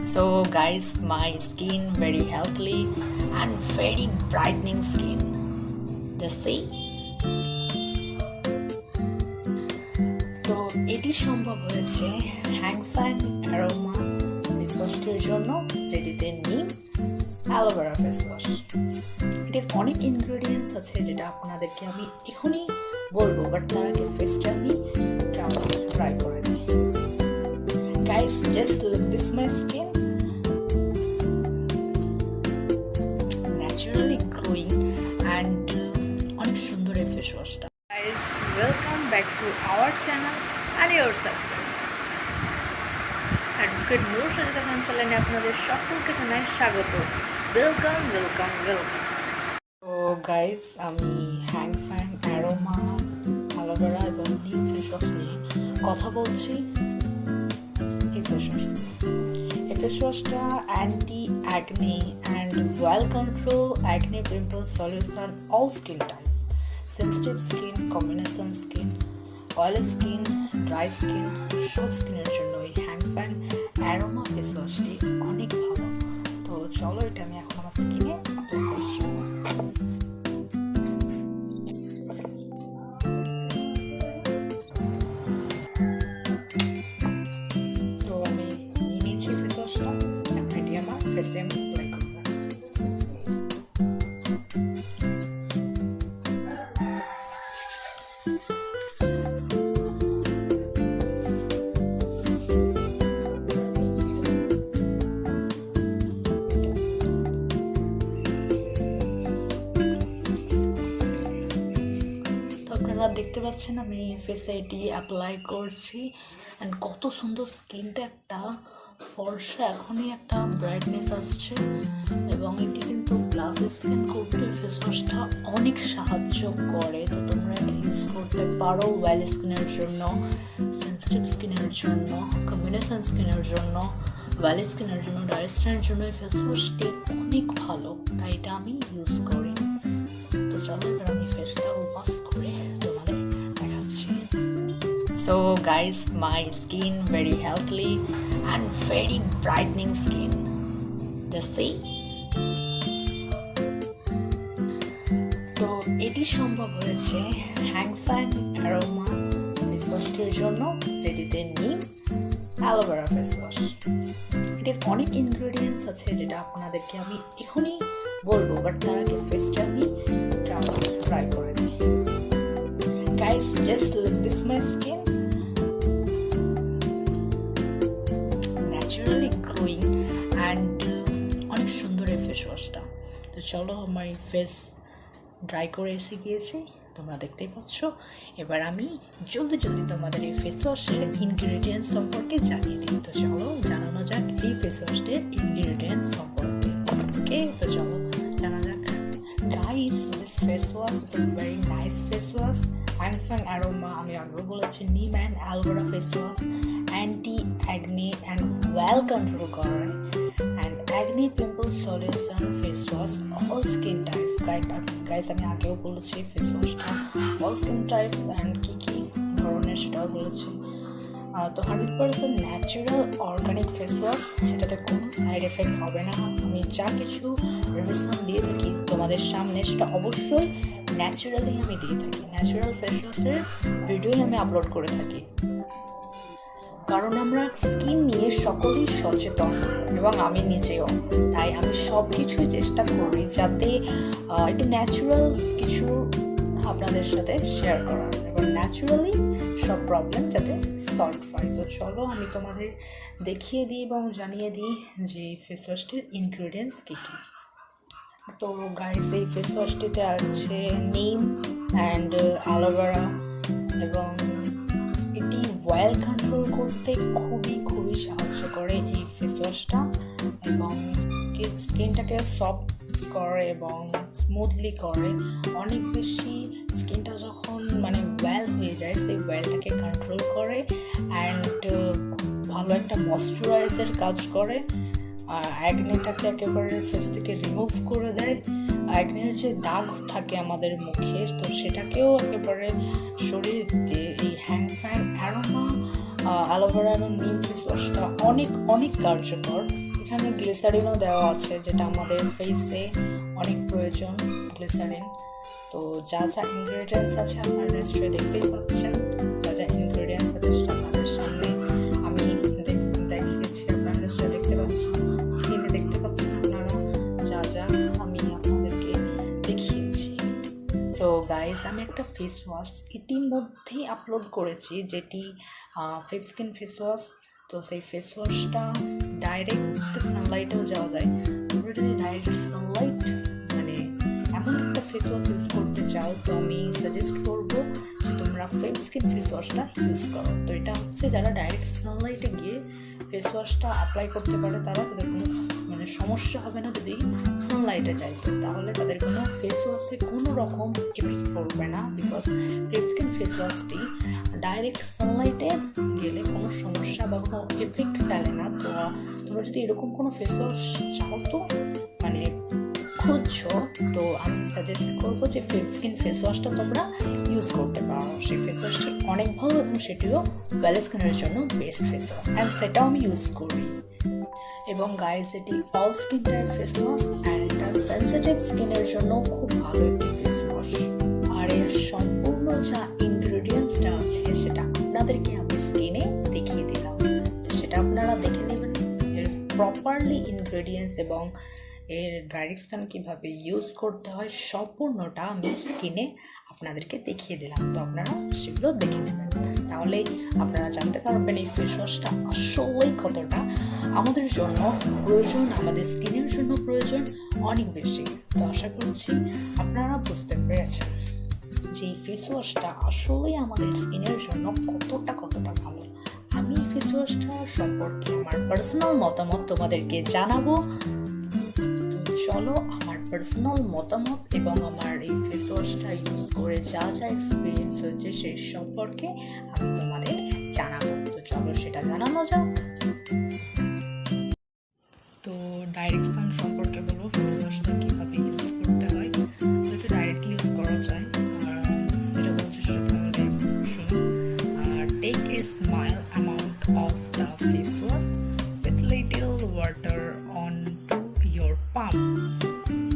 So guys, my skin very healthy and very brightening skin. Just see. তো এটি সম্ভব হয়েছে হ্যাংফ্যাং অ্যারোমা ফেস ওয়াশটির জন্য, যেটিতে নিম অ্যালোভেরা ফেস ওয়াশ। এটির অনেক ইনগ্রেডিয়েন্টস আছে যেটা আপনাদেরকে আমি এখনই বলবো, বাট তার আগে ফেসটা আমি ট্রাই করে নিই। Guys, just look this my skin. Naturally glowing and অনেক সুন্দর এই ফেস ওয়াশটা। Guys, welcome back to our channel and your success. Advocate Noor Sajida Khan চ্যানেলে আপনাদের সকলকে জানাই স্বাগত। Welcome welcome welcome. তো গাইজ, আমি হ্যাংফ্যাং অ্যারোমা অ্যালোভেরা এবং নিম ফেস ওয়াশ নিয়ে কথা বলছি। এই ফেস ওয়াশটা anti acne and oil control acne pimple solution all skin type, sensitive skin, combination skin, oily skin, dry skin, সব স্কিনের জন্য এই হ্যাংফ্যাং অ্যারোমা ফেস ওয়াশটি অনেক ভালো। তো চলো, এটা আমি এখন আমার স্কিনে অ্যাপ্লাই করছি। ফেসে আমি অ্যাপ্লাই করব। আপনারা দেখতে পাচ্ছেন আমি ফেসে এটি অ্যাপ্লাই করছি, অ্যান্ড কত সুন্দর স্কিনটা একটা ফর্সা, এখনই একটা ব্রাইটনেস আসছে, এবং এটি কিন্তু গ্লাস স্কিন করতে ফেস ওয়াশটা অনেক সাহায্য করে। তো তোমরা এটা ইউজ করতে পারো ওয়েল স্কিনের জন্য, সেন্সিটিভ স্কিনের জন্য, কম্বিনেশন স্কিনের জন্য, ওয়েল স্কিনের জন্য, ড্রাই স্কিনের জন্য এই ফেস ওয়াশটি অনেক ভালো, তাই এটা আমি ইউজ করি। তো চলো, এবার আমি ফেসটা ওয়াশ করে তোমাদের দেখাচ্ছি। So guys, my skin very healthy and very brightening skin. Just see. তো এটি সম্ভব হয়েছে হ্যাংফ্যাং অ্যারোমা ফেস ওয়াশটির জন্য, যেটিতে নিম অ্যালোভেরা ফেস ওয়াশ। এটির অনেক ইনগ্রেডিয়েন্টস আছে যেটা আপনাদেরকে আমি এখনই বলবো, বাট তার আগে ফেসটা আমি ট্রাই করে নিই। Guys, just look this my skin. Naturally glowing and অনেক সুন্দর এই ফেস ওয়াশটা। তো চলো, আমার ফেস ড্রাই করে এসে গিয়েছে, তোমরা দেখতেই পাচ্ছ। এবার আমি জলদি জলদি তোমাদের এই ফেস ওয়াশের ইনগ্রিডিয়েন্টস সম্পর্কে জানিয়ে দিই। তো চলো জানানো যাক এই ফেস ওয়াশটির ইনগ্রিডিয়েন্টস সম্পর্কে। ওকে, তো চলো জানা যাক। Guys, this face wash is a very nice face wash. হ্যাংফ্যাং অ্যারোমা, আমি আগেও বলেছি, neem and aloe vera face wash anti acne and oil control করে, and acne pimple solution face wash all skin type. Guys, আমি আগেও বলেছি ফেস ওয়াশটা all skin type and কী কী ধরনের সেটাও বলেছি। তো 100% ন্যাচারাল অর্গানিক ফেস ওয়াশ, এটাতে কোনো সাইড এফেক্ট হবে না। আমি যা কিছু রিভিশন দিয়ে থাকি তোমাদের সামনে, সেটা অবশ্যই ন্যাচারালি আমি দিয়ে থাকি। ন্যাচারাল ফেস ওয়াশের ভিডিওই আমি আপলোড করে থাকি, কারণ আমরা স্কিন নিয়ে সকলেই সচেতন, এবং আমি নিজেও। তাই আমি সব কিছুই চেষ্টা করি যাতে একটু ন্যাচারাল কিছু আপনাদের সাথে শেয়ার করার, এবং ন্যাচারালি সব প্রবলেম যাতে সলভ হয়। তো চলো, আমি তোমাদের দেখিয়ে দিই এবং জানিয়ে দিই যে ফেস ওয়াশটির ইনগ্রিডিয়েন্টস কী কী। তো গাইস, এই ফেস ওয়াশটিতে আছে নিম অ্যান্ড অ্যালোভেরা, এবং এটি ওয়েল কন্ট্রোল করতে খুবই খুবই সাহায্য করে এই ফেস ওয়াশটা, এবং স্কিনটাকে সফট করে এবং স্মুথলি করে। অনেক বেশি স্কিনটা যখন ওয়েল হয়ে যায়, সেই ওয়েলটাকে কন্ট্রোল করে, অ্যান্ড খুব ভালো একটা ময়শ্চারাইজার কাজ করে। অ্যাকনেটাকে একেবারে ফেস থেকে রিমুভ করে দেয়। অ্যাকনের যে দাগ থাকে আমাদের মুখের, তো সেটাকেও একেবারে সরিয়ে দিতে এই হ্যাংফ্যাং অ্যারোমা অ্যালোভেরা এবং নিম ফেস ওয়াশটা অনেক অনেক কার্যকর। এখানে গ্লিসারিনও দেওয়া আছে, যেটা আমাদের ফেসে অনেক প্রয়োজন, গ্লিসারিন। তো যা যা ইনগ্রেডিয়েন্টস আছে আপনারা নিশ্চয়ই দেখতেই পাচ্ছেন। যা যা ইনগ্রেডিয়েন্টস আছে সেটা আপনাদের সামনে আমি দেখিয়েছি, আপনারা নিশ্চয়ই দেখতে পাচ্ছেন, স্ক্রিনে দেখতে পাচ্ছেন আপনারা যা যা আমি আপনাদেরকে দেখিয়েছি। সো গাইজ, আমি একটা ফেস ওয়াশ ইতিমধ্যেই আপলোড করেছি, যেটি ফেস স্কিন ফেস ওয়াশ। তো সেই ফেস ওয়াশটা ডাইরেক্ট সানলাইটেও যাওয়া যায়। তোমরা যদি ডাইরেক্ট সানলাইট মানে এমন একটা ফেস ওয়াশ ইউজ করতে চাও, তো আমি সাজেস্ট করবো যে তোমরা ফেস স্কিন ফেস ওয়াশটা ইউজ করো। তো এটা হচ্ছে যারা ডাইরেক্ট সানলাইটে গিয়ে ফেস ওয়াশটা অ্যাপ্লাই করতে পারে, তাদের কোনো মানে সমস্যা হবে না যদি সানলাইটে যায়। তো তাহলে তাদের কোনো ফেস ওয়াশে কোনো রকম এফেক্ট পড়বে না, বিকজ ফেস স্কিন ফেস ওয়াশটি ডাইরেক্ট সানলাইটে গেলে কোনো সমস্যা বা কোনো এফেক্ট ফেলে না। তো তোমরা যদি এরকম কোনো ফেস ওয়াশ চাও, তো মানে খুঁজছো, তো আমি সাজেস্ট করবো যে ফেস স্কিন ফেস ওয়াশটা তোমরা ইউজ করতে পারো। সেই ফেস ওয়াশটা অনেক ভালো এবং সেটিও ওয়েল স্কিনের জন্য বেস্ট ফেস ওয়াশ, অ্যান্ড সেটাও আমি ইউজ করি। এবং গাইজ, এটি all skin type face wash and এটা সেন্সিটিভ স্কিনের জন্য খুব ভালো একটি ফেস ওয়াশ। আর এর সম্পূর্ণ যা ইনগ্রেডিয়েন্টসটা আছে সেটা আপনাদেরকে আমি স্ক্রিনে দেখিয়ে দিলাম, সেটা আপনারা দেখে নেবেন। এর প্রপারলি ইনগ্রেডিয়েন্টস এবং এর ডাইরেকশন কীভাবে ইউজ করতে হয় সম্পূর্ণটা আমি স্ক্রিনে আপনাদেরকে দেখিয়ে দিলাম। তো আপনারা সেগুলো দেখে নেবেন, তাহলেই আপনারা জানতে পারবেন এই ফেস ওয়াশটা আসলেই কতটা আমাদের জন্য প্রয়োজন, আমাদের স্কিনের জন্য প্রয়োজন অনেক বেশি। তো আশা করছি আপনারা বুঝতে পেরেছেন যে এই ফেস ওয়াশটা আসলেই আমাদের স্কিনের জন্য কতটা ভালো। আমি এই ফেস ওয়াশটা সম্পর্কে আমার পার্সোনাল মতামত তোমাদেরকে জানাবো। চলো, আমার পার্সোনাল মতামত এবং আমার এই ফেস ওয়াশটা ইউজ করে যা যা এক্সপিরিয়েন্স হচ্ছে সেই সম্পর্কে আমি তোমাদের জানাবো। তো চলো সেটা জানানো যাক। তো ডাইরেকশন সম্পর্কে বলবো, ফেস ওয়াশটা কীভাবে ইউজ করতে হয়। তো এটা ডাইরেক্টলি ইউজ করা যায়, আর যেটা বলছে সেটা তাহলে শুনো। আর take a small amount of the face wash with little water on your palm.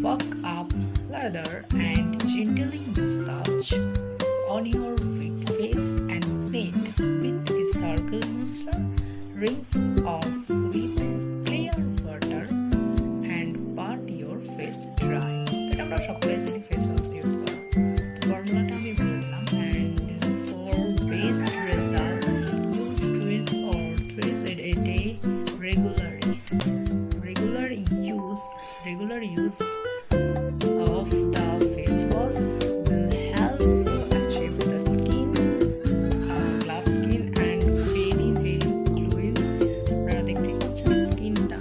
Work up lather and gently massage on your weak face and blend with a circle moisture. Rinse off with clear water and pat your face dry. এটা আমরা সকলে জানি face wash use করা। তো ফর্মুলাটা আমি বললাম, and for best result use twice or thrice a day regularly. Regular use of the face wash will help you achieve the glass skin and very glowing. আপনারা দেখতে পাচ্ছেন স্কিনটা।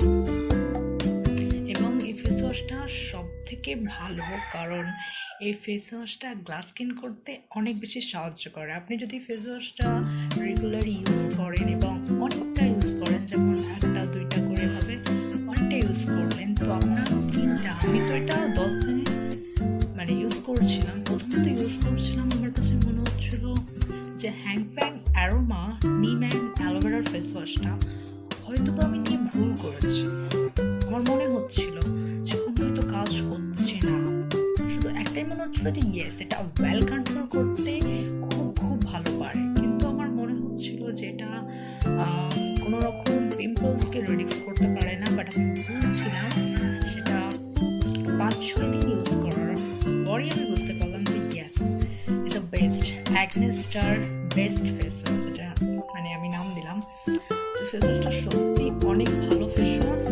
এবং এই ফেস ওয়াশটা সব থেকে ভালো, কারণ এই ফেস ওয়াশটা গ্লাস স্কিন করতে অনেক বেশি সাহায্য করে। আপনি যদি ফেস ওয়াশটা রেগুলার ইউজ করেন এবং অনেকটা ইউজ করেন, যেমন 1-2টা করে হবে, অনেকটা ইউজ করলেন, তো আপনার স্কিনটা, আমি তো এটা 10 দিন মানে ইউজ করছিলাম, প্রথমত ইউজ করছিলাম, আমার কাছে মনে হচ্ছিল যে হ্যাংপ্যাং অ্যারোমা নিম অ্যান্ড অ্যালোভেরার ফেস ওয়াশটা হয়তো বা আমি নিয়ে ভুল করেছি। আমার মনে হচ্ছিল যে কোনো হয়তো কাজ হচ্ছে না, শুধু একটাই মনে হচ্ছিল যে ইয়েস, এটা ওয়েল কন্ট্রোল করতে খুব ভালো পারে। কিন্তু আমার মনে হচ্ছিল যে এটা কোনো রকম পিম্পলসকে রিডিউস করতে পারে না, বাট আমি বলছিলাম সেটা 5-6 দিন ইউজ করার পরে আমি বুঝতে পারলাম যে ইয়েস, এটা best acne star best face wash, এটা মানে আমি নাম দিলাম। তো ফেস ওয়াশটা সত্যি অনেক ভালো ফেস ওয়াশ,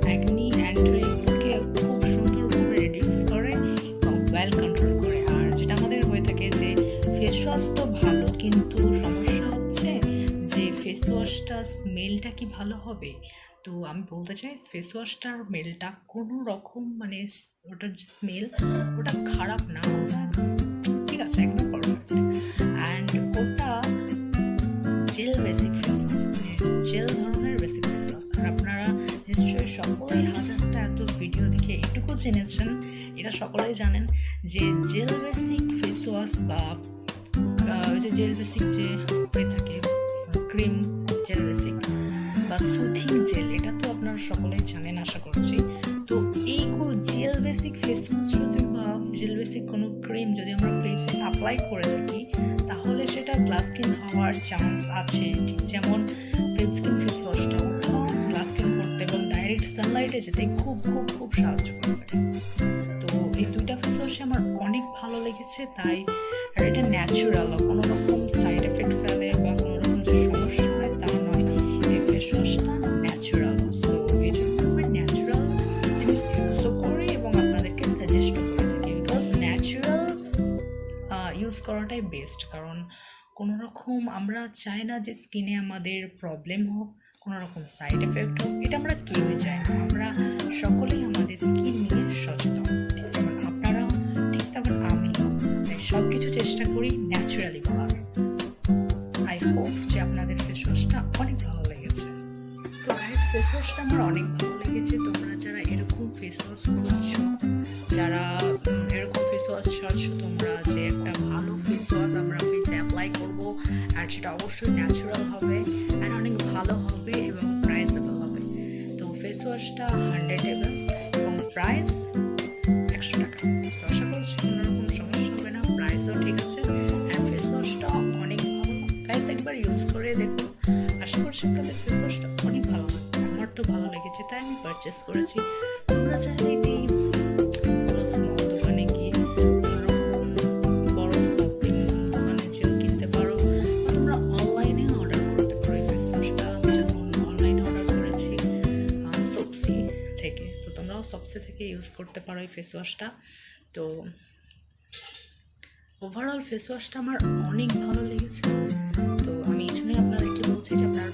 অ্যাকনি অ্যান্ট্রিকে খুব সুন্দরভাবে রিডিউস করে এবং ওয়েল কন্ট্রোল করে। আর যেটা আমাদের হয়ে থাকে যে ফেস ওয়াশ তো ভালো, কিন্তু সমস্যা হচ্ছে যে ফেস ওয়াশটা স্মেলটা কি ভালো হবে। তো আমি বলতে চাই ফেস ওয়াশটার স্মেলটা কোনো রকম মানে ওটার যে স্মেল ওটা খারাপ না, ওটা ঠিক আছে, একদম পারফেক্ট। অ্যান্ড ওটা জেল বেসিক ফেস ওয়াশ, মানে জেল ধরনের বেসিক ফেস ওয়াশ। আর আপনারা নিশ্চয়ই সকলেই হাজারটা এত ভিডিও দেখে এটুকু জেনেছেন, এটা সকলেই জানেন যে জেল বেসিক ফেস ওয়াশ বা ওই যে জেল বেসিক যে হয়ে থাকে ক্রিম জেল বেসিক বা সুথিং জেল, এটা তো আপনারা সকলেই জানেন আশা করছি। তো এই জেল বেসিক ফেস ওয়াশ যদি বা জেল বেসিক কোনো ক্রিম যদি আমরা ফেসে অ্যাপ্লাই করে থাকি তাহলে সেটা গ্লাস স্কিন হওয়ার চান্স আছে। ঠিক যেমন স্কিন ফেস ওয়াশটা ওটাও গ্লাস স্কিন করতে এবং ডাইরেক্ট সানলাইটে যেতে খুব খুব খুব সাহায্য করে থাকে। তো এই দুইটা ফেস ওয়াশে আমার অনেক ভালো লেগেছে, তাই আর এটা ন্যাচারাল, কোনো রকম সাইড এফেক্ট ফেলে বা কোনো রকম যে সমস্যা হয় তা নয়। এই ফেস ওয়াশটা ন্যাচারাল, তো এই জন্য আমি ন্যাচারাল জিনিস ইউজও করি এবং আপনাদেরকে সাজেস্টও করে থাকি। বিকজ ন্যাচারাল ইউজ করাটাই বেস্ট, কারণ কোনো রকম আমরা চাই না যে স্কিনে আমাদের প্রবলেম হোক, কোনো রকম সাইড এফেক্ট হোক, এটা আমরা কেউই চাই না। আমরা সকলেই আমাদের স্কিন নিয়ে সচেতন, ঠিক যেমন আপনারাও ঠিক তেমন আমিও, তাই সব কিছু চেষ্টা করি ন্যাচারালি করার। আই হোপ যে আপনাদের ফেস ওয়াশটা অনেক ভালো লেগেছে। তো গাইস, ফেস ওয়াশটা আমার অনেক ভালো লেগেছে। তোমরা যারা এরকম ফেস ওয়াশ খুঁজছো, যারা এরকম ফেস ওয়াশ চাচ্ছো তোমরা যে একটা ভালো ফেস ওয়াশ আমরা ফেসে অ্যাপ্লাই করবো, আর সেটা অবশ্যই ন্যাচারাল হবে আর অনেক ভালো হবে এবং প্রাইসেবল হবে। তো ফেস ওয়াশটা 100 ml এবং প্রাইস 100 টাকা। তো আশা করছি কোনো রকম সমস্যা হবে না, প্রাইসও ঠিক আছে আর ফেস ওয়াশটা অনেক ভালো। গাইস, একবার ইউজ করে দেখো, আশা করছি আপনাদের ফেস ওয়াশটা অনেক ভালো লাগবে। আমার তো ভালো লেগেছে তাই আমি পারচেস করেছি। তোমরা চাইলে এই কোনো স্মল দোকানে গিয়ে বড় শপিং দোকানে যেও কিনতে পারো, তোমরা অনলাইনে অর্ডার করতে পারো এই ফেস ওয়াশটা। আমি যেমন অনলাইনে অর্ডার করেছি সপসি থেকে, তো তোমরাও সপসি থেকে ইউজ করতে পারো এই ফেস ওয়াশটা। তো ওভারঅল ফেস ওয়াশটা আমার অনেক ভালো লেগেছে। তো আমি এই জন্যই আপনাদেরকে বলছি যে আপনার